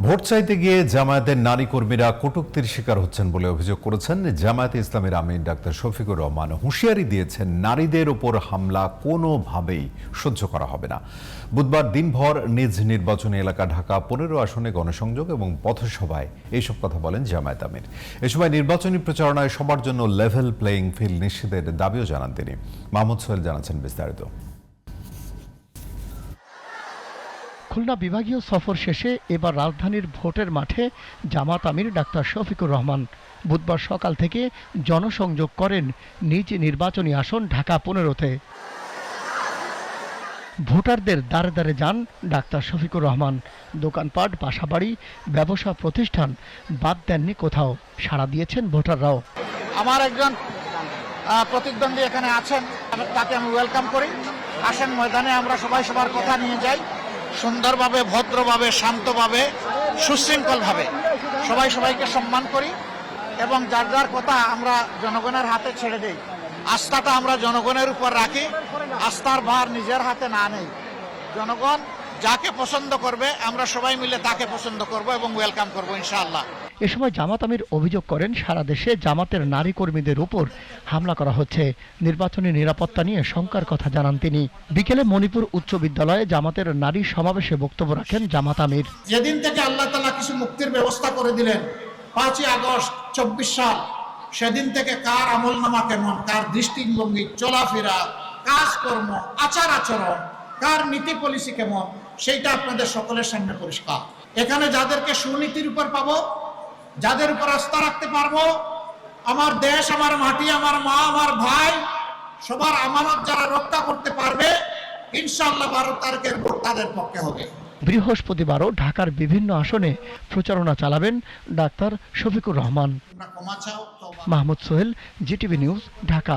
Vote চাইতে গিয়ে জামায়াতের নারী কর্মীরা কটূক্তির শিকার হচ্ছেন বলে অভিযোগ করেছেন জামায়াতে ইসলামের আমির ডাক্তার শফিকুর রহমান। হুঁশিয়ারি দিয়েছেন, নারীদের ওপর হামলা কোনোভাবেই সহ্য করা হবে না। বুধবার দিনভর নিজ নির্বাচনী এলাকা ঢাকা 15 আসনে গণসংযোগ এবং পথসভায় এইসব কথা বলেন জামায়াত আমির। এ সময় নির্বাচনী প্রচারণায় সবার জন্য লেভেল প্লেয়িং ফিল্ড নিশ্চিতের দাবিও জানান তিনি। মাহমুদ সোহেল জানাচ্ছেন বিস্তারিত। খুলনা বিভাগীয় সফর শেষে এবার রাজধানীর ভোটের মাঠে জামাত আমির ডাক্তার শফিকুর রহমান বুধবার সকাল থেকে জনসংযোগ করেন নিজ নির্বাচনী আসন ঢাকা 15-তে। ভোটারদের দ্বারে দ্বারে যান ডাক্তার শফিকুর রহমান। দোকানপাট, বাসাবাড়ি, ব্যবসা প্রতিষ্ঠান বাদ দেননি কোথাও। সাড়া দিয়েছেন ভোটাররাও। আমার একজন প্রতিদ্বন্দ্বী এখানে আছেন, তাকে আমি ওয়েলকাম করি। আসেন ময়দানে, আমরা সবাই সবার কথা নিয়ে যাই, সুন্দরভাবে, ভদ্রভাবে, শান্তভাবে, সুশৃঙ্খলভাবে সবাই সবাইকে সম্মান করি এবং যার যার কথা আমরা জনগণের হাতে ছেড়ে দেই। আস্থাটা আমরা জনগণের উপর রাখি, আস্থার ভার নিজের হাতে না নেই। জনগণ যাকে পছন্দ করবে আমরা সবাই মিলে তাকে পছন্দ করব এবং ওয়েলকাম করব ইনশাআল্লাহ। এ সময় জামাত আমির অভিযোগ করেন, সারা দেশে জামাতের নারী কর্মীদের উপর হামলা করা হচ্ছে। নির্বাচনী নিরাপত্তা নিয়ে শঙ্কার কথা জানান তিনি। বিকেলে মণিপুর উচ্চ বিদ্যালয়ে জামাতের নারী সমাবেশে বক্তব্য রাখেন জামাত আমির। যেদিন থেকে আল্লাহ তাআলা কিছু মুক্তির ব্যবস্থা করে দিলেন, 5ই আগস্ট 24 সাল, সেদিন থেকে কার আমলনামা কেমন, কার দৃষ্টিভঙ্গি, চলাফেরা, কাজকর্ম, আচার আচরণ, কার নীতি পলিসি কেমন, সেইটা আপনাদের সকলের সামনে পরিষ্কার। এখানে যাদেরকে সুনীতির উপর পাবো, যাদের উপর আস্থা রাখতে পারবো, আমার দেশ, আমার মাটি, আমার মা, আমার ভাই, সবার আমানত যারা রক্ষা করতে পারবে, ইনশাআল্লাহ 12 তারিখের ভোট তাদের পক্ষে হবে। বৃহস্পতিবারও ঢাকার বিভিন্ন আসনে প্রচারণা চালাবেন doctor Shafiqur Rahman. Mahmud Sohel, GTV news, Dhaka.